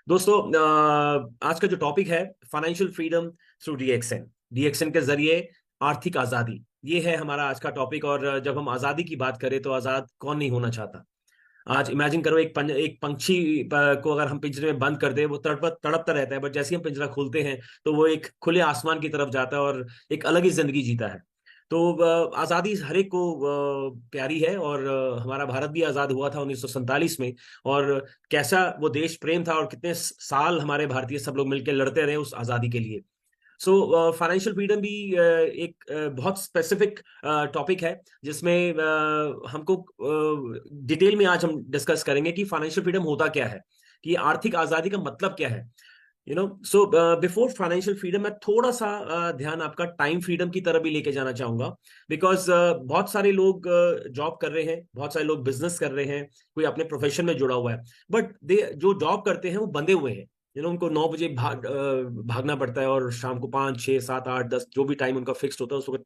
दोस्तों, आज का जो टॉपिक है financial freedom through DXN. DXN के जरिए आर्थिक आजादी, ये है हमारा आज का टॉपिक। और जब हम आजादी की बात करें तो आजाद कौन नहीं होना चाहता। आज इमेजिन करो, एक पंछी को अगर हम पिंजरे में बंद कर दे, वो तड़पता रहता है, बट जैसे ही हम पिंजरा खोलते हैं तो वो एक खुले आसमान की तरफ जाता है और एक अलग ही जिंदगी जीता है। तो आजादी हर एक को प्यारी है। और हमारा भारत भी आजाद हुआ था 1947 में। और कैसा वो देश प्रेम था, और कितने साल हमारे भारतीय सब लोग मिलकर लड़ते रहे उस आजादी के लिए। सो फाइनेंशियल फ्रीडम भी एक बहुत स्पेसिफिक टॉपिक है, जिसमें हमको डिटेल में आज हम डिस्कस करेंगे कि फाइनेंशियल फ्रीडम होता क्या है, कि आर्थिक आजादी का मतलब क्या है। सो बिफोर फाइनेंशियल फ्रीडम मैं थोड़ा सा ध्यान आपका टाइम फ्रीडम की तरफ भी लेके जाना चाहूंगा। बिकॉज बहुत सारे लोग जॉब कर रहे हैं, बहुत सारे लोग बिजनेस कर रहे हैं, कोई अपने प्रोफेशन में जुड़ा हुआ है, बट दे जो जॉब करते हैं वो बंधे हुए हैं। उनको 9 बजे भागना पड़ता है, और शाम को 5, 6, 7, 8, 10 जो भी टाइम उनका फिक्स्ड होता है उसको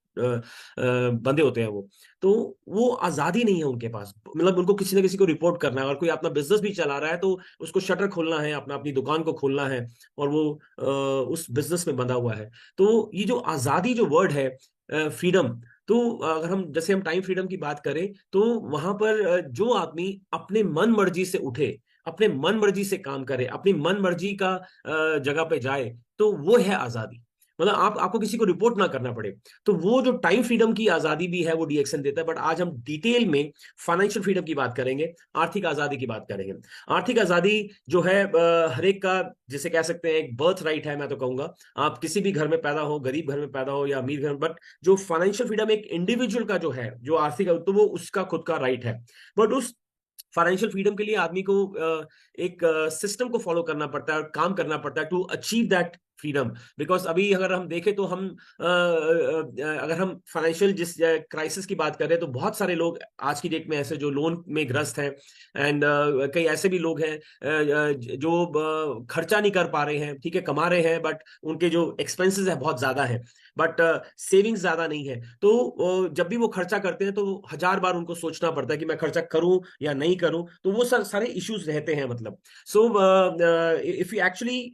बंधे होते हैं वो। तो वो आजादी नहीं है उनके पास। मतलब उनको किसी ना किसी को रिपोर्ट करना है। अगर कोई अपना बिजनेस भी चला रहा है तो उसको शटर खोलना है, अपनी दुकान को खोलना है, और वो उस बिजनेस में बंधा हुआ है। तो ये जो आजादी जो वर्ड है, फ्रीडम, तो अगर हम जैसे हम टाइम फ्रीडम की बात करें तो वहां पर जो आदमी अपने मन मर्जी से उठे, अपने मन मर्जी से काम करे, अपनी मन मर्जी का जगह पे जाए, तो वो है आजादी। मतलब आपको किसी को रिपोर्ट ना करना पड़े। तो वो जो टाइम फ्रीडम की आजादी भी है वो डीएक्सन देता है। बट आज हम डिटेल में फाइनेंशियल फ्रीडम की बात करेंगे, आर्थिक आजादी की बात करेंगे। आर्थिक आजादी जो है हर एक का, जिसे कह सकते हैं, एक बर्थ राइट है। मैं तो कहूंगा आप किसी भी घर में पैदा हो, गरीब घर में पैदा हो या अमीर घर में, बट जो फाइनेंशियल फ्रीडम एक इंडिविजुअल का जो है, जो आर्थिक, तो वो उसका खुद का राइट है। बट उस फाइनेंशियल फ्रीडम के लिए आदमी को एक सिस्टम को फॉलो करना पड़ता है और काम करना पड़ता है to achieve that freedom. Because अभी अगर हम देखें तो हम अगर हम फाइनेंशियल जिस क्राइसिस की बात करें तो बहुत सारे लोग आज की डेट में ऐसे जो लोन में ग्रस्त हैं। एंड कई ऐसे भी लोग हैं जो खर्चा नहीं कर पा रहे हैं। ठीक है, कमा रहे हैं बट उनके जो एक्सपेंसेस है बहुत ज्यादा है, बट सेविंग्स ज्यादा नहीं है। तो जब भी वो खर्चा करते हैं तो 1000 बार उनको सोचना पड़ता है कि मैं खर्चा करूं या नहीं करूं। तो वो सारे इश्यूज रहते हैं। मतलब so if you actually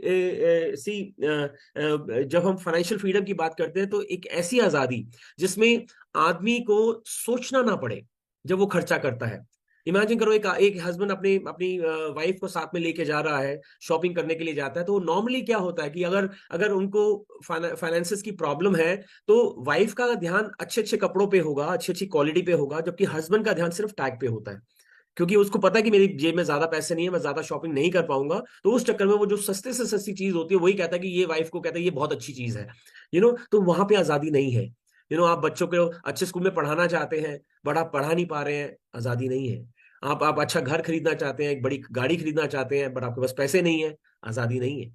see, जब हम फाइनेंशियल फ्रीडम की बात करते हैं तो एक ऐसी आजादी जिसमें आदमी को सोचना ना पड़े जब वो खर्चा करता है। इमेजिन करो, एक एक हस्बैंड अपनी अपनी वाइफ को साथ में लेके जा रहा है, शॉपिंग करने के लिए जाता है, तो नॉर्मली क्या होता है कि अगर अगर उनको फाइनेंसिस की प्रॉब्लम है तो वाइफ का ध्यान अच्छे अच्छे कपड़ों पे होगा, अच्छी अच्छी क्वालिटी पे होगा, जबकि हस्बैंड का ध्यान सिर्फ टैग पे होता है। क्योंकि उसको पता है कि मेरी जेब में ज्यादा पैसे नहीं है, मैं ज्यादा शॉपिंग नहीं कर पाऊंगा। तो उस चक्कर में वो जो सस्ते से सस्ती चीज होती है वही कहता है कि ये, वाइफ को कहता है ये बहुत अच्छी चीज है। तो वहां पे आजादी नहीं है। आप बच्चों को अच्छे स्कूल में पढ़ाना चाहते हैं, बट आप पढ़ा नहीं पा रहे हैं, आजादी नहीं है। आप अच्छा घर खरीदना चाहते हैं, एक बड़ी गाड़ी खरीदना चाहते हैं, बट आपके पास पैसे नहीं है, आजादी नहीं है।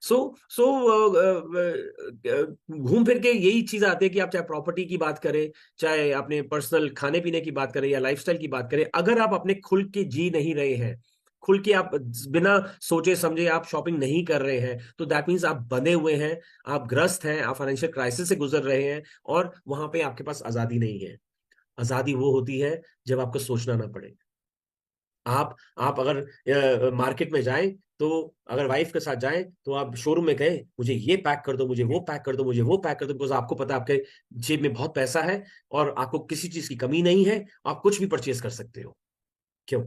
सो सो घूम फिर के यही चीज आती है कि आप चाहे प्रॉपर्टी की बात करें, चाहे अपने पर्सनल खाने पीने की बात करें या लाइफस्टाइल की बात करें, अगर आप अपने खुल के जी नहीं रहे हैं, खुल के आप बिना सोचे समझे आप शॉपिंग नहीं कर रहे हैं, तो दैट मीन्स आप बंधे हुए हैं, आप ग्रस्त हैं, आप फाइनेंशियल क्राइसिस से गुजर रहे हैं, और वहां पे आपके पास आजादी नहीं है। आजादी वो होती है जब आपको सोचना ना पड़े। आप अगर मार्केट में जाएं, तो अगर वाइफ के साथ जाएं तो आप शोरूम में गए, मुझे ये पैक कर दो, मुझे वो पैक कर दो, मुझे वो पैक कर दो, बिकॉज आपको पता है आपके जेब में बहुत पैसा है और आपको किसी चीज की कमी नहीं है, आप कुछ भी परचेज कर सकते हो। क्यों?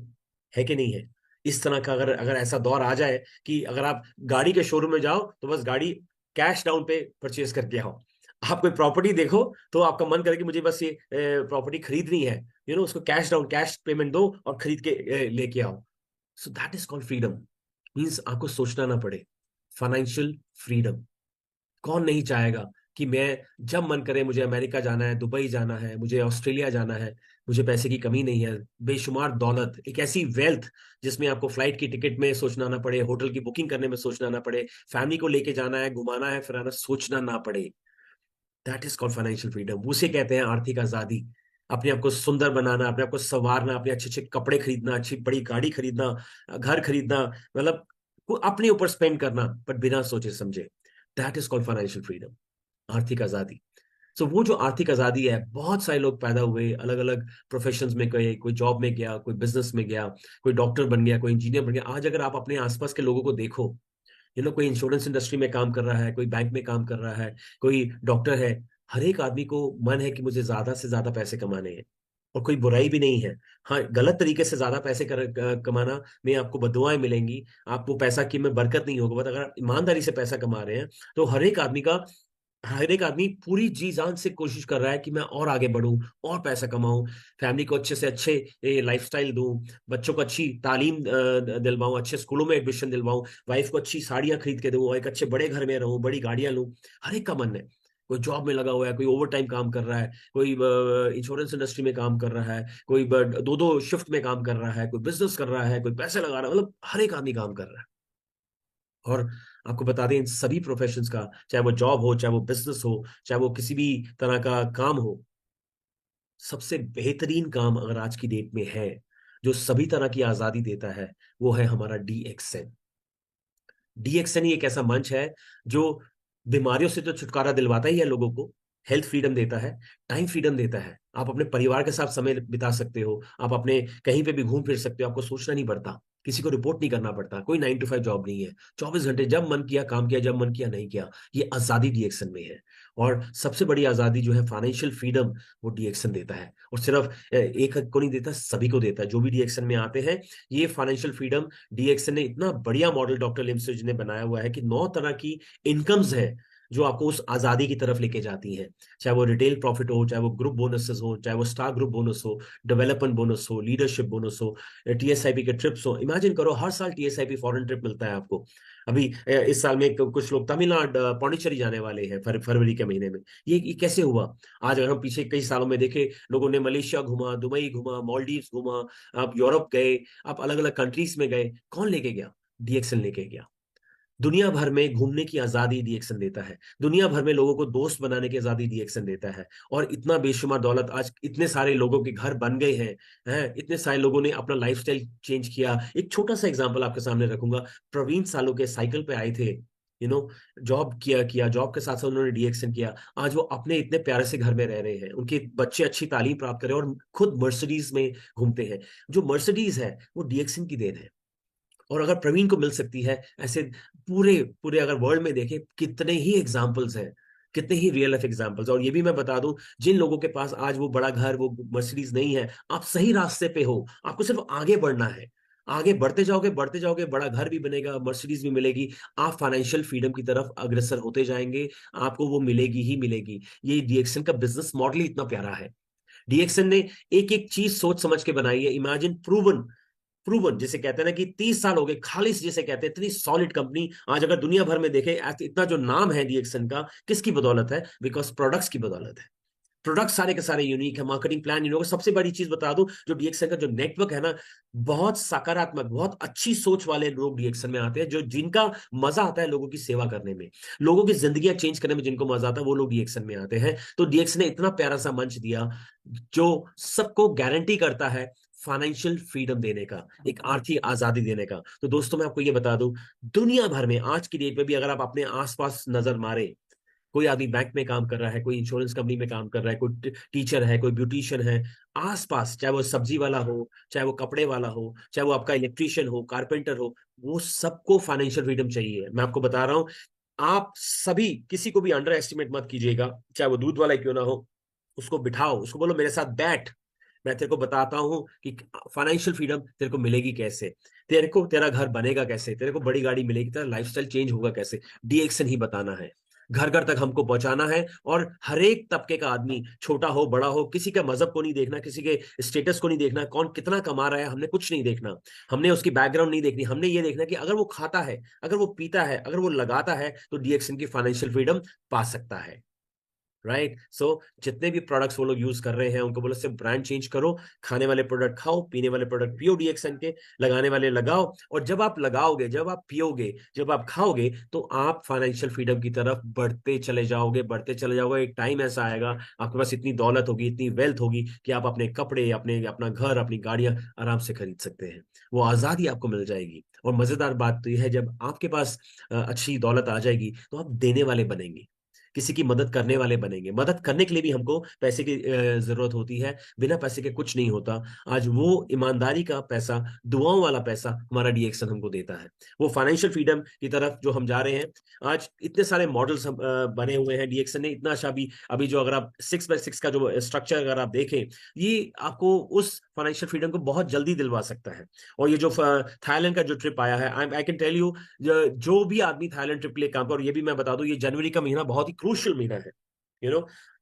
है कि नहीं है? इस तरह का अगर अगर ऐसा दौर आ जाए कि अगर आप गाड़ी के शोरूम में जाओ तो बस गाड़ी कैश डाउन पे परचेज करके आओ। आप कोई प्रॉपर्टी देखो तो आपका मन करे कि मुझे बस ये प्रॉपर्टी खरीदनी है, उसको कैश डाउन, कैश पेमेंट दो और खरीद के लेके आओ। So that is called freedom. Means आपको सोचना ना पड़े। Financial freedom. कौन नहीं चाहेगा कि मैं जब मन करे, मुझे अमेरिका जाना है, दुबई जाना है, मुझे ऑस्ट्रेलिया जाना है, मुझे पैसे की कमी नहीं है, बेशुमार दौलत, एक ऐसी वेल्थ जिसमें आपको फ्लाइट की टिकट में सोचना ना पड़े, होटल की बुकिंग करने में सोचना ना पड़े, फैमिली को लेके जाना है, घुमाना है, फिराना, सोचना ना पड़े। That is called financial freedom. उसे कहते हैं आर्थिक आजादी। अपने आप को सुंदर बनाना, अपने आप को संवारना, अपने अच्छे अच्छे कपड़े खरीदना, अच्छी बड़ी गाड़ी खरीदना, घर खरीदना, मतलब अपने ऊपर स्पेंड करना, पर बिना सोचे समझे। That is called financial freedom, आर्थिक आजादी। सो वो जो आर्थिक आजादी है, बहुत सारे लोग पैदा हुए अलग अलग प्रोफेशंस में गए, कोई जॉब में गया, कोई बिजनेस में गया, कोई डॉक्टर बन गया, कोई इंजीनियर बन गया। आज अगर आप अपने आसपास के लोगों को देखो, कोई इंश्योरेंस इंडस्ट्री में काम कर रहा है, कोई बैंक में काम कर रहा है, कोई डॉक्टर है, हर एक आदमी को मन है कि मुझे ज्यादा से ज्यादा पैसे कमाने हैं। और कोई बुराई भी नहीं है। हाँ, गलत तरीके से ज्यादा पैसे कमाना में आपको बददुआएं मिलेंगी, आपको पैसा की में बरकत नहीं होगा। बट अगर आप ईमानदारी से पैसा कमा रहे हैं, तो हर एक आदमी पूरी जी जान से कोशिश कर रहा है कि मैं और आगे बढ़ूं, और पैसा कमाऊं, फैमिली को अच्छे से अच्छे लाइफस्टाइल दूं, बच्चों को अच्छी तालीम दिलवाऊं, अच्छे स्कूलों में एडमिशन दिलवाऊं, वाइफ को अच्छी साड़ियां खरीद के दूं, एक अच्छे बड़े घर में रहूं, बड़ी गाड़ियां लूं। हर एक का मन है। कोई जॉब में लगा हुआ है, कोई ओवर टाइम काम कर रहा है, कोई इंश्योरेंस इंडस्ट्री में काम कर रहा है, कोई दो दो शिफ्ट में काम कर रहा है, कोई बिजनेस कर रहा है, कोई पैसे लगा रहा है। मतलब हर एक आदमी काम कर रहा है। और आपको बता दें, इन सभी प्रोफेशंस का, चाहे वो जॉब हो, चाहे वो बिजनेस हो, चाहे वो किसी भी तरह का काम हो, सबसे बेहतरीन काम अगर आज की डेट में है, जो सभी तरह की आजादी देता है, वो है हमारा DXN। DXN ही एक ऐसा मंच है जो बीमारियों से तो छुटकारा दिलवाता ही है लोगों को, हेल्थ फ्रीडम देता है, टाइम फ्रीडम देता है। आप अपने परिवार के साथ समय बिता सकते हो, आप अपने कहीं पे भी घूम फिर सकते हो, आपको सोचना नहीं पड़ता, किसी को रिपोर्ट नहीं करना पड़ता, कोई 9 to 5 जॉब नहीं है। 24 घंटे जब मन किया काम किया, जब मन किया नहीं किया। ये आजादी DXN में है। और सबसे बड़ी आजादी जो है फाइनेंशियल फ्रीडम, वो DXN देता है। और सिर्फ एक को नहीं देता, सभी को देता है जो भी DXN में आते हैं। ये फाइनेंशियल फ्रीडम, DXN ने इतना बढ़िया मॉडल डॉक्टर लिमसेज ने बनाया हुआ है कि 9 तरह की इनकम्स है जो आपको उस आजादी की तरफ लेके जाती हैं। चाहे वो रिटेल प्रॉफिट हो, चाहे वो ग्रुप बोनसेस हो, चाहे वो स्टार ग्रुप बोनस हो, डेवलपमेंट बोनस हो, लीडरशिप बोनस हो, TSIP के ट्रिप्स हो। इमेजिन करो, हर साल TSIP फॉरेन ट्रिप मिलता है आपको। अभी इस साल में कुछ लोग तमिलनाडु पौंडीचेरी जाने वाले हैं फरवरी के महीने में। ये कैसे हुआ? आज अगर हम पीछे कई सालों में देखें, लोगों ने मलेशिया घूमा, दुबई घूमा, मालदीव्स घूमा, आप यूरोप गए, आप अलग अलग कंट्रीज में गए। कौन लेके गया? DXN लेके गया। दुनिया भर में घूमने की आजादी DXN देता है। दुनिया भर में लोगों को दोस्त बनाने की आजादी DXN देता है। और इतना बेशुमार दौलत, आज इतने सारे लोगों के घर बन गए हैं, इतने सारे लोगों ने अपना लाइफस्टाइल चेंज किया। एक छोटा सा एग्जांपल आपके सामने रखूंगा। प्रवीण सालों के साइकिल पे आए थे, जॉब किया किया जॉब के साथ साथ उन्होंने DXN किया। आज वो अपने इतने प्यारे से घर में रह रहे हैं, उनके बच्चे अच्छी तालीम प्राप्त कर रहे हैं, और खुद मर्सिडीज में घूमते हैं। जो मर्सिडीज है वो DXN की देन है। और अगर प्रवीण को मिल सकती है, ऐसे पूरे पूरे अगर वर्ल्ड में देखें, कितने ही एग्जाम्पल्स हैं, कितने ही रियल लाइफ एग्जाम्पल्स। और ये भी मैं बता दूं, जिन लोगों के पास आज वो बड़ा घर, वो मर्सिडीज नहीं है, आप सही रास्ते पे हो। आपको सिर्फ आगे बढ़ना है। आगे बढ़ते जाओगे, बड़ा घर भी बनेगा, मर्सिडीज भी मिलेगी। आप फाइनेंशियल फ्रीडम की तरफ अग्रसर होते जाएंगे, आपको वो मिलेगी ही मिलेगी। ये DXN का बिजनेस मॉडल ही इतना प्यारा है। DXN ने एक एक चीज सोच समझ के बनाई है। इमेजिन, प्रूवन, प्रूवन जिसे कहते हैं ना, कि 30 साल हो गए, खालिश जिसे कहते हैं, इतनी सॉलिड कंपनी। आज अगर दुनिया भर में देखे, इतना जो नाम है DXN का, किसकी बदौलत है? बिकॉज प्रोडक्ट्स की बदौलत है। प्रोडक्ट सारे के सारे यूनिक है, मार्केटिंग प्लान यूनिक है। सबसे बड़ी चीज बता दूं, जो DXN का जो नेटवर्क है ना, बहुत सकारात्मक, बहुत अच्छी सोच वाले लोग DXN में आते हैं, जो जिनका मजा आता है लोगों की सेवा करने में, लोगों की जिंदगियां चेंज करने में जिनको मजा आता है, वो लोग DXN में आते हैं। तो DXN ने इतना प्यारा सा मंच दिया जो सबको गारंटी करता है फाइनेंशियल फ्रीडम देने का, एक आर्थिक आजादी देने का। तो दोस्तों, मैं आपको ये बता दूं, दुनिया भर में आज की डेट में भी अगर आप अपने आसपास नजर मारे, कोई आदमी बैंक में काम कर रहा है, कोई इंश्योरेंस कंपनी में काम कर रहा है, कोई टीचर है, कोई ब्यूटिशियन है, आसपास, चाहे वो सब्जी वाला हो, चाहे वो कपड़े वाला हो, चाहे वो आपका इलेक्ट्रिशियन हो, कारपेंटर हो, वो सबको फाइनेंशियल फ्रीडम चाहिए। मैं आपको बता रहा हूं, आप सभी किसी को भी अंडर एस्टिमेट मत कीजिएगा, चाहे वो दूध वाला क्यों ना हो। उसको बिठाओ, उसको बोलो मेरे साथ बैठ, मैं तेरे को बताता हूं कि फाइनेंशियल फ्रीडम तेरे को मिलेगी कैसे, तेरे को तेरा घर बनेगा कैसे, तेरे को बड़ी गाड़ी मिलेगी, तेरा लाइफस्टाइल चेंज होगा कैसे। DXN ही बताना है, घर घर तक हमको पहुंचाना है। और हर एक तबके का आदमी, छोटा हो बड़ा हो, किसी के मजहब को नहीं देखना, किसी के स्टेटस को नहीं देखना, कौन कितना कमा रहा है, हमने कुछ नहीं देखना। हमने उसकी बैकग्राउंड नहीं देखनी, हमने ये देखना कि अगर वो खाता है, अगर वो पीता है, अगर वो लगाता है, तो DXN की फाइनेंशियल फ्रीडम पा सकता है। राइट। सो जितने भी प्रोडक्ट्स वो लोग यूज कर रहे हैं, उनको बोलो सिर्फ ब्रांड चेंज करो, खाने वाले प्रोडक्ट खाओ, पीने वाले प्रोडक्ट पियो DXN के, लगाने वाले लगाओ। और जब आप लगाओगे, जब आप पियोगे, जब आप खाओगे, तो आप फाइनेंशियल फ्रीडम की तरफ बढ़ते चले जाओगे, बढ़ते चले जाओगे। एक टाइम ऐसा आएगा, आपके पास इतनी दौलत होगी, इतनी वेल्थ होगी, कि आप अपने कपड़े, अपना घर, अपनी गाड़ियां आराम से खरीद सकते हैं। वो आजादी आपको मिल जाएगी। और मजेदार बात तो यह है, जब आपके पास अच्छी दौलत आ जाएगी, तो आप देने वाले बनेंगे। किसी की मदद करने वाले बनेंगे। मदद करने के लिए भी हमको पैसे की जरूरत होती है, बिना पैसे के कुछ नहीं होता। आज वो ईमानदारी का पैसा, दुआओं वाला पैसा हमारा डीएक्सन हमको देता है। वो फाइनेंशियल फ्रीडम की तरफ जो हम जा रहे हैं, आज इतने सारे मॉडल्स बने हुए हैं। डीएक्सन ने इतना अच्छा भी, अभी जो अगर आप 6x6 का जो स्ट्रक्चर अगर आप देखें, ये आपको उस फाइनेंशियल फ्रीडम को बहुत जल्दी दिलवा सकता है। और ये जो थाईलैंड का जो ट्रिप आया है, आई कैन टेल यू, जो भी आदमी थाईलैंड ट्रिप के लिए काम कर, और ये भी मैं बता दूं, ये जनवरी का महीना बहुत ही क्रूशियल महीना है।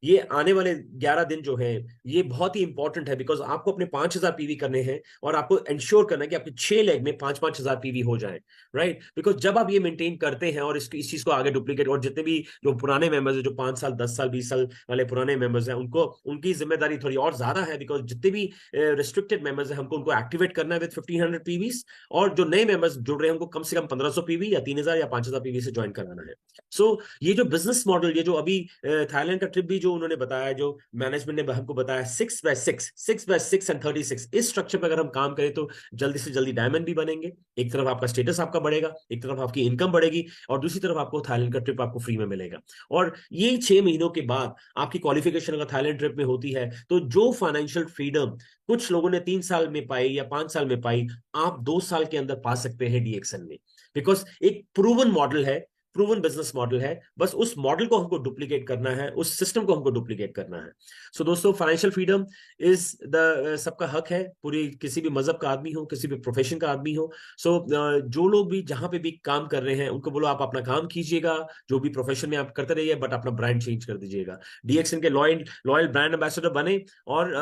ये आने वाले 11 दिन जो है, ये बहुत ही इंपॉर्टेंट है, बिकॉज आपको अपने 5,000 पीवी करने हैं, और आपको इंश्योर करना है कि आपके 6 लेग में 5,000 पीवी हो जाए, राइट। बिकॉज जब आप ये मेंटेन करते हैं और इस चीज को आगे डुप्लीकेट, और जितने भी जो पुराने मेंबर्स है, जो 5 साल 10 साल 20 साल वाले पुराने मेंबर्स हैं, उनको उनकी जिम्मेदारी थोड़ी और ज्यादा है, बिकॉज जितने भी रिस्ट्रिक्टेड मेंबर्स हैं, हमको उनको एक्टिवेट करना है विद 1,500 पीवीज। और जो नए मेंबर्स जुड़ रहे हैं, उनको कम से कम 1,500 पीवी या 3,000 या 5,000 पीवी से ज्वाइन कराना है। सो ये जो बिजनेस मॉडल, ये जो अभी थाईलैंड का ट्रिप भी जो उन्होंने बताया, जो मैनेजमेंट ने हमको बताया, 6x6 एंड 36, इस स्ट्रक्चर पर अगर हम काम करें तो जल्दी से जल्दी डायमंड भी बनेंगे। एक तरफ आपका स्टेटस आपका बढ़ेगा, एक तरफ आपकी इनकम बढ़ेगी, और दूसरी तरफ आपको थाईलैंड का ट्रिप आपको फ्री में मिलेगा। और ये 6 महीनों के बाद आपकी क्वालिफिकेशन अगर थाईलैंड ट्रिप में होती है, तो जो फाइनेंशियल फ्रीडम कुछ लोगों ने 3 साल में पाई या 5 साल में पाई, आप 2 साल के अंदर पा सकते हैं डीएक्सन में। बिकॉज एक प्रूवन मॉडल है, प्रूवन बिजनेस मॉडल है, बस उस मॉडल को हमको डुप्लीकेट करना है, उस सिस्टम को हमको डुप्लीकेट करना है। सो दोस्तों, फाइनेंशियल फ्रीडम इज द सबका हक है, पूरी किसी भी मजहब का आदमी हो, किसी भी प्रोफेशन का आदमी हो। सो जो लोग भी जहां पे भी काम कर रहे हैं, उनको बोलो आप अपना काम कीजिएगा, जो भी प्रोफेशन में आप करते रहिए, बट अपना ब्रांड चेंज कर दीजिएगा। डीएक्सन के लॉयल लॉयल ब्रांड एम्बेसडर बने और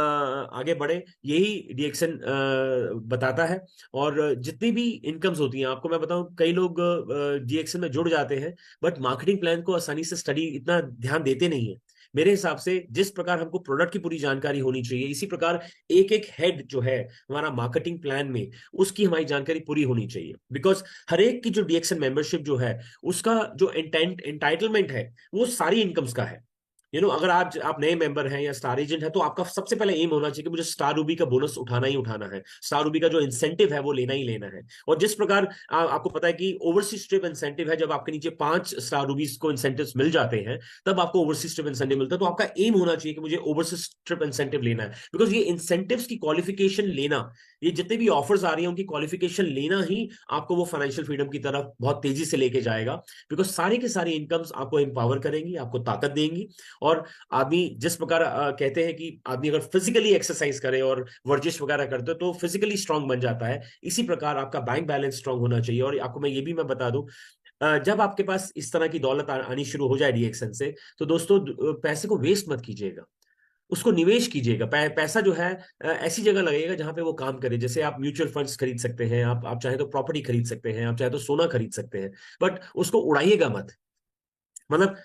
आगे बढ़े, यही डीएक्सन बताता है। और जितनी भी इनकम्स होती हैं, आपको मैं बताऊं, कई लोग डीएक्सन में जुड़ जाते हैं, बट मार्केटिंग प्लान को आसानी से स्टडी इतना ध्यान देते नहीं है। मेरे हिसाब से जिस प्रकार हमको प्रोडक्ट की पूरी जानकारी होनी चाहिए, इसी प्रकार एक एक हेड जो है हमारा मार्केटिंग प्लान में, उसकी हमारी जानकारी पूरी होनी चाहिए। बिकॉज हर एक की जो डीएक्सन मेंबरशिप जो है, उसका जो एंटाइटलमेंट है, वो सारी इनकम्स का है। अगर आज आप नए मेंबर हैं या स्टार एजेंट है, तो आपका सबसे पहले एम होना चाहिए कि मुझे स्टार रूबी का बोनस उठाना ही उठाना है, स्टार रूबी का जो इंसेंटिव है वो लेना ही लेना है। और जिस प्रकार आपको पता है कि ओवरसीज ट्रिप इंसेंटिव है, जब आपके नीचे 5 स्टार रूबीज को इंसेंटिव मिल जाते हैं, तब आपको ओवरसीज ट्रिप इंसेंटिव मिलता है। तो आपका एम होना चाहिए कि मुझे ओवरसीज ट्रिप इंसेंटिव लेना है, बिकॉज ये इंसेंटिव की क्वालिफिकेशन लेना, ये जितने भी ऑफर्स आ रही है, उनकी क्वालिफिकेशन लेना ही आपको वो फाइनेंशियल फ्रीडम की तरफ बहुत तेजी से लेके जाएगा। बिकॉज सारी की सारी इनकम्स आपको एम्पावर करेंगी, आपको ताकत देंगी। और आदमी जिस प्रकार कहते हैं कि आदमी अगर फिजिकली एक्सरसाइज करे और वर्जिश वगैरह करते हो, तो फिजिकली स्ट्रांग बन जाता है। इसी प्रकार आपका बैंक बैलेंस स्ट्रांग होना चाहिए। और आपको मैं ये भी मैं बता दूं, जब आपके पास इस तरह की दौलत आनी शुरू हो जाए डीएक्सन से, तो दोस्तों पैसे को वेस्ट मत कीजिएगा, उसको निवेश कीजिएगा। पैसा जो है ऐसी जगह लगेगा जहां पे वो काम करे। जैसे आप म्यूचुअल फंड्स खरीद सकते हैं, आप चाहे तो प्रॉपर्टी खरीद सकते हैं, आप चाहे तो सोना खरीद सकते हैं, बट उसको उड़ाइएगा मत। मतलब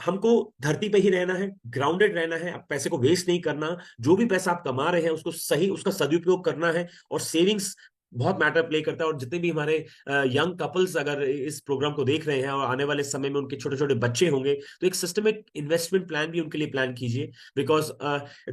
हमको धरती पे ही रहना है, ग्राउंडेड रहना है, आप पैसे को वेस्ट नहीं करना। जो भी पैसा आप कमा रहे हैं, उसको सही, उसका सदुपयोग करना है। और सेविंग्स बहुत मैटर प्ले करता है। और जितने भी हमारे यंग कपल्स अगर इस प्रोग्राम को देख रहे हैं, और आने वाले समय में उनके छोटे छोटे बच्चे होंगे, तो एक सिस्टमिक इन्वेस्टमेंट प्लान भी उनके लिए प्लान कीजिए। बिकॉज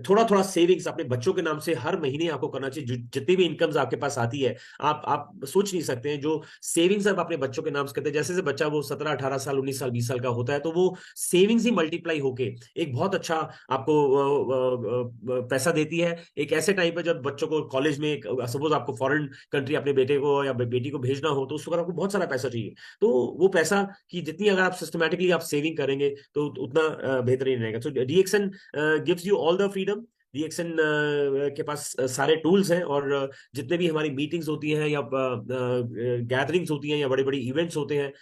थोड़ा थोड़ा सेविंग्स अपने बच्चों के नाम से हर महीने आपको करना चाहिए। जितनी भी इनकम्स आपके पास आती है, आप सोच नहीं सकते हैं, जो सेविंग्स आप अपने बच्चों के नाम से करते हैं, जैसे जैसे बच्चा वो 17 18 साल 19 साल 20 साल का होता है, तो वो सेविंग्स ही मल्टीप्लाई होके एक बहुत अच्छा आपको पैसा देती है। एक ऐसे टाइम पे जब बच्चों को कॉलेज में, सपोज आपको फॉरेन कंट्री अपने बेटे को या बेटी को भेजना हो, तो उस वक्त आपको बहुत सारा पैसा चाहिए। तो वो पैसा की जितनी अगर आप सिस्टमैटिकली आप सेविंग करेंगे, तो उतना बेहतरीन रहेगा। तो DXN gives you all the freedom. DXN के पास सारे टूल्स हैं, और जितने भी हमारी मीटिंग्स होती हैं या गैदरिंग्स होती हैं या बड़े बड़े इवेंट्स होते हैं,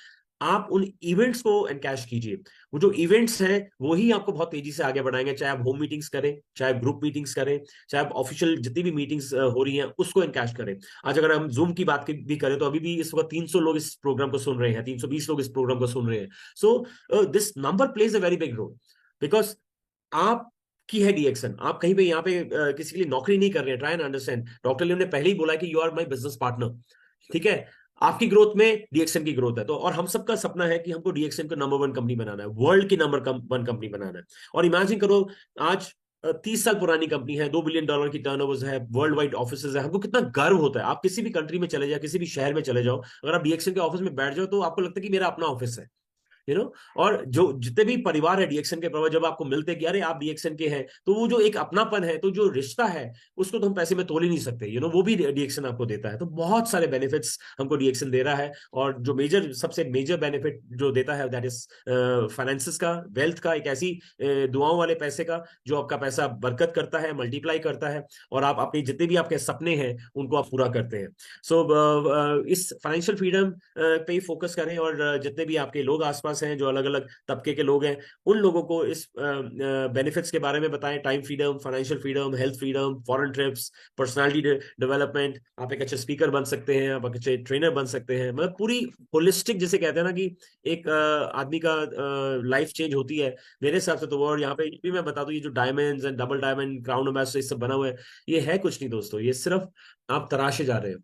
आप उन इवेंट्स को एनकैश कीजिए। वो जो इवेंट्स हैं, वो ही आपको बहुत तेजी से आगे बढ़ाएंगे। चाहे आप होम मीटिंग्स करें, चाहे आप ग्रुप मीटिंग्स करें, चाहे आप ऑफिशियल जितनी भी मीटिंग्स हो रही हैं, उसको एनकैश करें। आज अगर हम जूम की बात भी करें, तो अभी भी इस वक्त 300 लोग इस प्रोग्राम को सुन रहे हैं, 320 लोग इस प्रोग्राम को सुन रहे हैं। So this number plays a very big role, because आप की है डीएक्सन। आप कहीं पे यहाँ पे किसी के लिए नौकरी नहीं कर रहे हैं। Try and understand, doctor Leo ने पहले ही बोला कि you are my business partner. ठीक है, आपकी ग्रोथ में डीएक्सन की ग्रोथ है। तो और हम सबका सपना है कि हमको डीएक्सन को नंबर 1 कंपनी बनाना है, वर्ल्ड की नंबर 1 कंपनी बनाना है। और इमेजिन करो, आज 30 साल पुरानी कंपनी है, $2 बिलियन की टर्नओवर्स है, वर्ल्ड वाइड ऑफिस है। हमको कितना गर्व होता है। आप किसी भी कंट्री में चले जाओ, किसी भी शहर में चले जाओ, अगर आप डीएक्सन के ऑफिस में बैठ जाओ, तो आपको लगता है कि मेरा अपना ऑफिस है। और जो जितने भी परिवार है डीएक्सन के परिवार, जब आपको मिलते हैं कि अरे आप डीएक्सन के हैं, तो वो जो एक अपनापन है, तो जो रिश्ता है, उसको तो हम पैसे में तोल ही नहीं सकते, वो भी डीएक्सन आपको देता है। तो बहुत सारे बेनिफिट्स हमको डीएक्सन दे रहा है। और जो सबसे मेजर बेनिफिट जो देता है, दैट इज फाइनेंसिस का, वेल्थ का, एक ऐसी दुआओं वाले पैसे का जो आपका पैसा बरकत करता है, मल्टीप्लाई करता है, और आप अपने जितने भी आपके सपने हैं उनको आप पूरा करते हैं। सो इस फाइनेंशियल फ्रीडम पे ही फोकस करें, और जितने भी आपके लोग आसपास हैं जो अलग अलग तबके के लोग हैं, उन लोगों को इस बेनिफिट्स के बारे में बताएं। Time freedom, financial freedom, health freedom, foreign trips, personality development, आप एक अच्छे स्पीकर बन सकते हैं, आप अच्छे ट्रेनर बन सकते हैं, मतलब पूरी होलिस्टिक, जिसे कहते हैं ना कि एक आदमी का लाइफ चेंज होती है मेरे हिसाब से तो वो। और यहाँ पे ये भी मैं बता दूं, ये जो diamonds and double diamond, crown ambassador, ये सब बना हुआ है, ये है कुछ नहीं दोस्तों, ये सिर्फ आप तराशे जा रहे हो।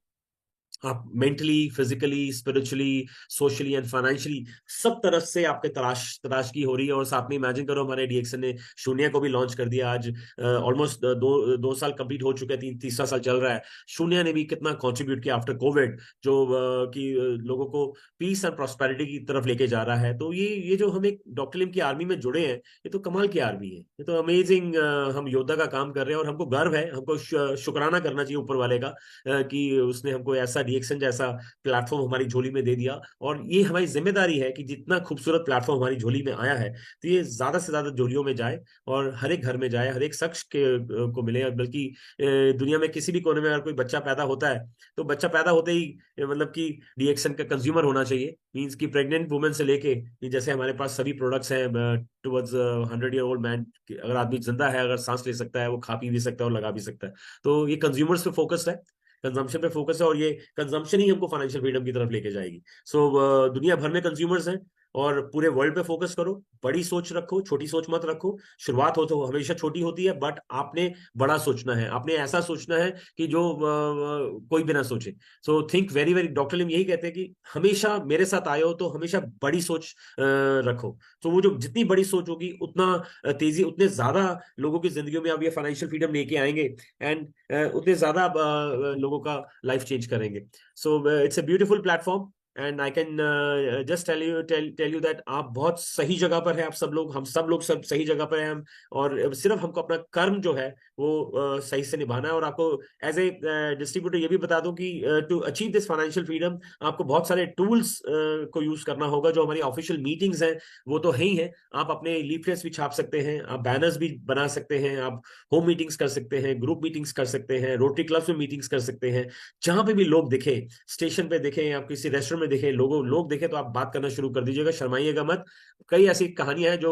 आप mentally, physically, spiritually, socially and financially सब तरफ से आपके तराश तराश की हो रही है। और साथ में इमेजिन करो, हमारे डीएक्सन ने शून्य को भी लॉन्च कर दिया। आज ऑलमोस्ट दो साल कंप्लीट हो चुके हैं, तीसरा साल चल रहा है। शून्य ने भी कितना कंट्रीब्यूट किया आफ्टर कोविड, जो कि लोगों को पीस एंड प्रॉस्पेरिटी की तरफ लेके जा रहा है। तो ये जो हम एक डॉक्टर लिम की आर्मी में जुड़े हैं, ये तो कमाल की आर्मी है, ये तो अमेजिंग, हम योद्धा का काम कर रहे हैं। और हमको गर्व है, हमको शुक्राना करना चाहिए ऊपर वाले का, कि उसने हमको ऐसा डीएक्सन जैसा प्लेटफॉर्म हमारी झोली में दे दिया। और ये हमारी जिम्मेदारी है कि जितना खूबसूरत प्लेटफॉर्म हमारी झोली में आया है, तो ये ज्यादा से ज्यादा झोलियों में जाए, और हर एक घर में जाए, हर एक शख्स को मिले। बल्कि दुनिया में किसी भी कोने में अगर कोई बच्चा पैदा होता है, तो बच्चा पैदा होते ही मतलब कि डीएक्सन का कंज्यूमर होना चाहिए। मीन्स की प्रेग्नेंट वुमेन से लेके, जैसे हमारे पास सभी प्रोडक्ट्स हैं टुवर्ड्स 100 ईयर ओल्ड मैन, अगर आदमी जिंदा है, अगर सांस ले सकता है, वो खा पी भी सकता है और लगा भी सकता है। तो ये कंज्यूमर्स पे फोकस्ड है, कंजम्पशन पे फोकस है, और ये कंजम्पशन ही हमको फाइनेंशियल फ्रीडम की तरफ लेके जाएगी। सो दुनिया भर में कंज्यूमर्स हैं, और पूरे वर्ल्ड पे फोकस करो। बड़ी सोच रखो, छोटी सोच मत रखो। शुरुआत हो तो हमेशा छोटी होती है, बट आपने बड़ा सोचना है, आपने ऐसा सोचना है कि जो कोई भी ना सोचे। So think very very, doctor Lim यही कहते हैं कि हमेशा मेरे साथ आए हो तो हमेशा बड़ी सोच रखो। तो वो जो जितनी बड़ी सोच होगी, उतना तेजी, उतने ज्यादा लोगों की जिंदगियों में आप ये फाइनेंशियल फ्रीडम लेके आएंगे, एंड उतने ज्यादा लोगों का लाइफ चेंज करेंगे। So it's a beautiful platform, and I can just tell you that आप बहुत सही जगह पर है। आप सब लोग, हम सब लोग सब सही जगह पर हैं हम। और सिर्फ हमको अपना कर्म जो है वो सही से निभाना है। और आपको एज ए डिस्ट्रीब्यूटर ये भी बता दूं कि to achieve this financial freedom, आपको बहुत सारे टूल्स को यूज करना होगा। जो हमारी ऑफिशियल मीटिंग्स हैं वो तो है ही है, आप अपने लीफलेट्स भी छाप सकते हैं, आप बैनर्स भी बना सकते हैं, आप होम मीटिंग्स कर सकते हैं, ग्रुप मीटिंग्स कर सकते हैं, रोटरी क्लब्स में मीटिंग्स कर सकते हैं। जहां पे भी लोग दिखे, स्टेशन पे दिखे, आप किसी रेस्टोरेंट में दिखे, लोग दिखे, तो आप बात करना शुरू कर दीजिएगा, शर्माइएगा मत। कई ऐसी कहानियां हैं जो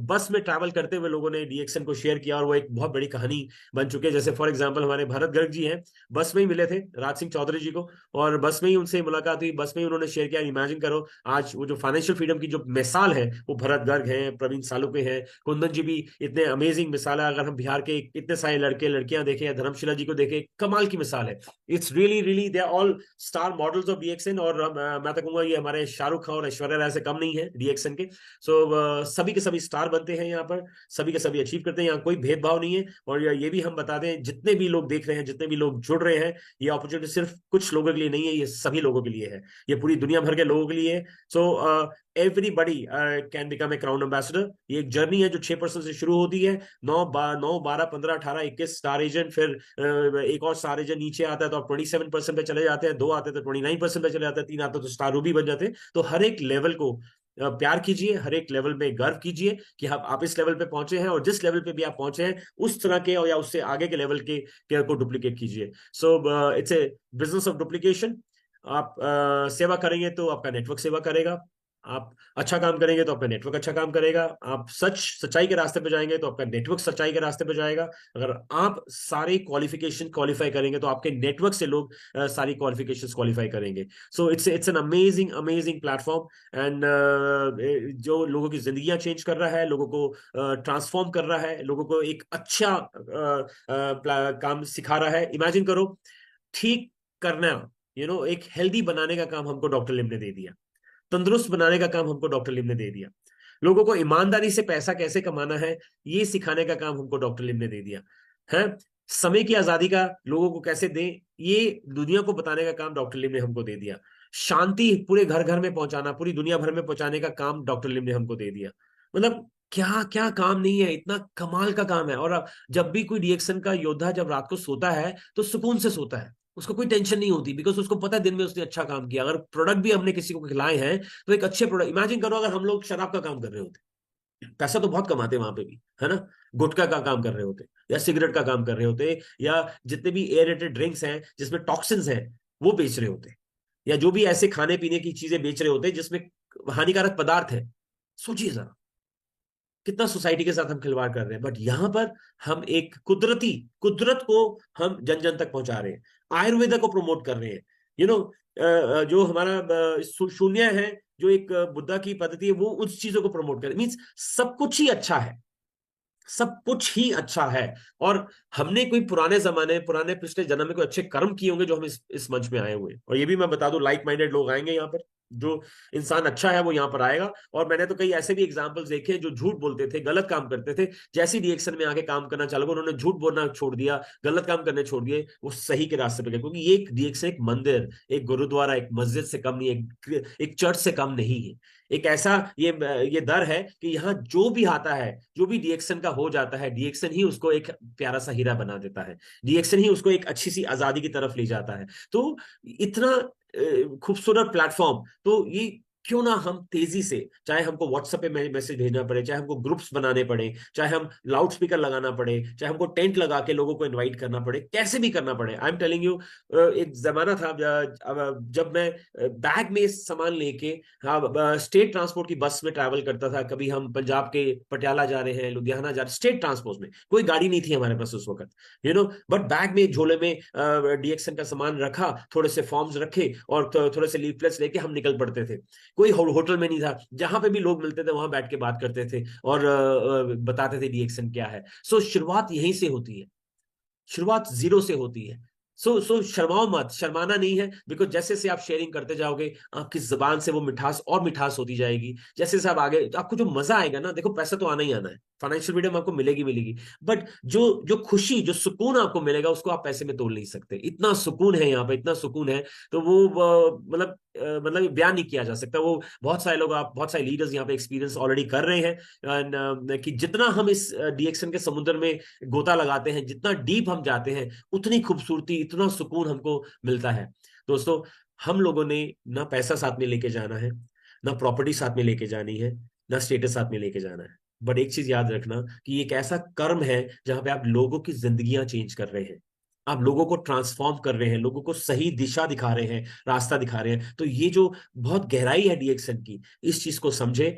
बस में ट्रैवल करते हुए लोगों ने डीएक्सन को शेयर किया, और वो एक बहुत बड़ी कहानी बन चुकी है। जैसे फॉर एग्जाम्पल हमारे भरत गर्ग जी हैं, बस में ही मिले थे राज सिंह चौधरी जी को, और बस में ही उनसे मुलाकात हुई, बस में ही उन्होंने शेयर किया। इमेजिन करो, आज वो जो फाइनेंशियल फ्रीडम की जो मिसाल है, वो भरत गर्ग हैं, प्रवीण सालुके हैं, कुंदन जी भी इतने अमेजिंग मिसाल है। अगर हम बिहार के इतने सारे लड़के लड़कियां देखें, या धर्मशिला जी को देखें, कमाल की मिसाल है। It's really really they are all star models of DXN. और मैं तो कहूंगा ये हमारे शाहरुख खान और ऐश्वर्या राय से कम नहीं है डीएक्सन के। सो सभी के सभी स्टार बनते हैं यहाँ पर, सभी के सभी अचीव करते हैं, यहाँ कोई भेदभाव नहीं है। और ये भी हम बता दें, जितने भी लोग देख रहे हैं, जितने भी लोग जुड़ रहे हैं, ये अपॉर्चुनिटी सिर्फ कुछ लोगों के लिए नहीं है, ये सभी लोगों के लिए है, ये पूरी दुनिया भर के लोगों के लिए है। So everybody can become a crown ambassador. ये एक जर्नी है जो 6% से शुरू होती है। 9, 12, 15, 18, 21 स्टार एजेंट, फिर एक और स्टार एजेंट नीचे आता है तो आप 27% पे चले जाते हैं, 2 आते हैं तो 29% पे चले जाते हैं, 3 आते हैं तो स्टार रूबी बन जाते हैं। तो हर एक लेवल को प्यार कीजिए, हर एक लेवल में गर्व कीजिए कि आप इस लेवल पे पहुंचे हैं, और जिस लेवल पे भी आप पहुंचे हैं, उस तरह के या उससे आगे के लेवल के को डुप्लीकेट कीजिए। So it's a business of duplication. आप सेवा करेंगे तो आपका नेटवर्क सेवा करेगा, आप अच्छा काम करेंगे तो आपका नेटवर्क अच्छा काम करेगा, आप सच्चाई के रास्ते पे जाएंगे तो आपका नेटवर्क सच्चाई के रास्ते पे जाएगा। अगर आप सारे क्वालिफिकेशन क्वालिफाई करेंगे तो आपके नेटवर्क से लोग सारी क्वालिफिकेशंस क्वालिफाई करेंगे। So it's an amazing amazing platform, and जो लोगों की जिंदगियां चेंज कर रहा है, लोगों को ट्रांसफॉर्म कर रहा है, लोगों को एक अच्छा काम सिखा रहा है। इमेजिन करो, ठीक करना, एक हेल्दी बनाने का काम हमको डॉक्टर लिम ने दे दिया, तंदुरुस्त बनाने का काम हमको डॉक्टर लिम ने दे दिया, लोगों को ईमानदारी से पैसा कैसे कमाना है ये सिखाने का काम हमको डॉक्टर लिम ने दे दिया है। समय की आजादी का लोगों को कैसे दें, ये दुनिया को बताने का काम डॉक्टर लिम ने हमको दे दिया। शांति पूरे घर घर में पहुंचाना, पूरी दुनिया भर में पहुंचाने का काम डॉक्टर लिम ने हमको दे दिया। मतलब क्या क्या काम नहीं है, इतना कमाल का काम है। और अब जब भी कोई डीएक्सन का योद्धा जब रात को सोता है तो सुकून से सोता है, उसको कोई टेंशन नहीं होती, बिकॉज उसको पता है दिन में उसने अच्छा काम किया। अगर प्रोडक्ट भी हमने किसी को खिलाए हैं तो एक अच्छे प्रोडक्ट, इमेजिन करो अगर हम लोग शराब का काम कर रहे होते, पैसा तो बहुत कमाते वहां पे भी, है ना, गुटखा का काम कर रहे होते या सिगरेट का काम कर रहे होते या जितने भी एयरेटेड ड्रिंक्स हैं जिसमें टॉक्सिन्स हैं वो बेच रहे होते, या जो भी ऐसे खाने पीने की चीजें बेच रहे होते जिसमें हानिकारक पदार्थ है। सोचिए जरा कितना सोसाइटी के साथ हम खिलवाड़ कर रहे हैं। बट यहां पर हम एक कुदरत को हम जन जन तक पहुंचा रहे हैं, आयुर्वेदा को प्रमोट कर रहे हैं। यू नो जो हमारा शून्य है, जो एक बुद्धा की पद्धति है, वो उस चीजों को प्रमोट कर, मीन्स सब कुछ ही अच्छा है, सब कुछ ही अच्छा है। और हमने कोई पुराने जमाने, पुराने पिछले जन्म में कोई अच्छे कर्म किए होंगे जो हम इस मंच में आए हुए हैं। और ये भी मैं बता दूं, लाइक माइंडेड लोग आएंगे यहाँ पर, जो इंसान अच्छा है वो यहाँ पर आएगा। और मैंने तो कई ऐसे भी एग्जाम्पल्स देखे जो झूठ बोलते थे, गलत काम करते थे, जैसी रिएक्शन में आके काम करना चालू, उन्होंने झूठ बोलना छोड़ दिया, गलत काम करने छोड़ दिए, वो सही के रास्ते पे गए। क्योंकि ये एक रिएक्शन एक मंदिर, एक गुरुद्वारा, एक मस्जिद से कम नहीं, एक चर्च से कम नहीं है। एक ऐसा ये दर है कि यहाँ जो भी आता है, जो भी डीएक्सन का हो जाता है, डीएक्सन ही उसको एक प्यारा सा हीरा बना देता है, डीएक्सन ही उसको एक अच्छी सी आजादी की तरफ ले जाता है। तो इतना खूबसूरत प्लेटफॉर्म, तो ये क्यों ना हम तेजी से, चाहे हमको व्हाट्सएप पे मैसेज भेजना पड़े, चाहे हमको ग्रुप्स बनाने पड़े, चाहे हम लाउड स्पीकर लगाना पड़े, चाहे हमको टेंट लगा के लोगों को इनवाइट करना पड़े, कैसे भी करना पड़े। आई एम टेलिंग यू, एक जमाना था जब मैं बैग में सामान लेके, हाँ, स्टेट ट्रांसपोर्ट की बस में ट्रैवल करता था। कभी हम पंजाब के पटियाला जा रहे हैं, लुधियाना जा रहे, स्टेट ट्रांसपोर्ट में, कोई गाड़ी नहीं थी हमारे पास उस वक्त, बट बैग में, झोले में डीएक्सन का सामान रखा, थोड़े से फॉर्म्स रखे और थोड़े से लीफलेट्स लेके हम निकल पड़ते थे। कोई होटल में नहीं था, जहां पे भी लोग मिलते थे वहां बैठ के बात करते थे और बताते थे डीएक्सन क्या है। सो शुरुआत यहीं से होती है, शुरुआत जीरो से होती है। सो शर्माओ मत, शर्माना नहीं है, बिकॉज जैसे से आप शेयरिंग करते जाओगे, आपकी जबान से वो मिठास और मिठास होती जाएगी। जैसे जैसे आप आगे, तो आपको जो मजा आएगा ना, देखो पैसा तो आना ही आना है, फाइनेंशियल फ्रीडम आपको मिलेगी मिलेगी, बट जो जो खुशी, जो सुकून आपको मिलेगा, उसको आप पैसे में तोड़ नहीं सकते। इतना सुकून है यहाँ पे, इतना सुकून है, तो वो मतलब मतलब बयान नहीं किया जा सकता। वो बहुत सारे लोग, आप बहुत सारे लीडर्स यहाँ पे एक्सपीरियंस ऑलरेडी कर रहे हैं। कि जितना हम इस डीएक्सन के समुद्र में गोता लगाते हैं, जितना डीप हम जाते हैं, उतनी खूबसूरती, इतना सुकून हमको मिलता है। दोस्तों, हम लोगों ने ना पैसा साथ में लेके जाना है, ना प्रॉपर्टी साथ में लेके जानी है, ना स्टेटस साथ में लेके जाना है। बट एक चीज याद रखना कि ये एक ऐसा कर्म है जहां पे आप लोगों की जिंदगियां चेंज कर रहे हैं, आप लोगों को ट्रांसफॉर्म कर रहे हैं, लोगों को सही दिशा दिखा रहे हैं, रास्ता दिखा रहे हैं। तो ये जो बहुत गहराई है डीएक्सन की, इस चीज को समझे।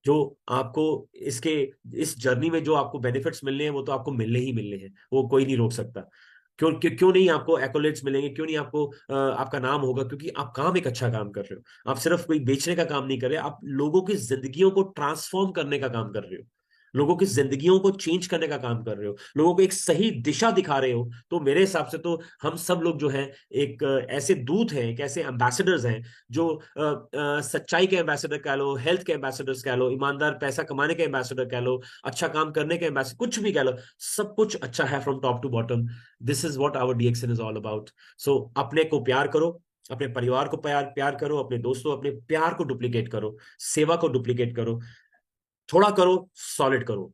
जो आपको इसके, इस जर्नी में जो आपको बेनिफिट्स मिलने हैं वो तो आपको मिलने ही मिलने हैं, वो कोई नहीं रोक सकता। क्यों नहीं आपको एक्कोलेट्स मिलेंगे, क्यों नहीं आपको आपका नाम होगा, क्योंकि आप काम एक अच्छा काम कर रहे हो। आप सिर्फ कोई बेचने का काम नहीं कर रहे, आप लोगों की जिंदगियों को ट्रांसफॉर्म करने का काम कर रहे हो, लोगों की जिंदगियों को चेंज करने का काम कर रहे हो, लोगों को एक सही दिशा दिखा रहे हो। तो मेरे हिसाब से तो हम सब लोग जो हैं, एक ऐसे दूत हैं, एक ऐसे एम्बेसडर्स हैं, जो सच्चाई के एम्बेसडर कह लो, हेल्थ के एम्बेसडर्स कह लो, ईमानदार पैसा कमाने के एम्बेसडर कह लो, अच्छा काम करने के एम्बेसडर, कुछ भी कह लो, सब कुछ अच्छा है from top to bottom. This is what our DXN is all about. So अपने को प्यार करो, अपने परिवार को प्यार प्यार करो, अपने दोस्तों, अपने प्यार को डुप्लीकेट करो, सेवा को डुप्लीकेट करो, थोड़ा करो, सॉलिड करो।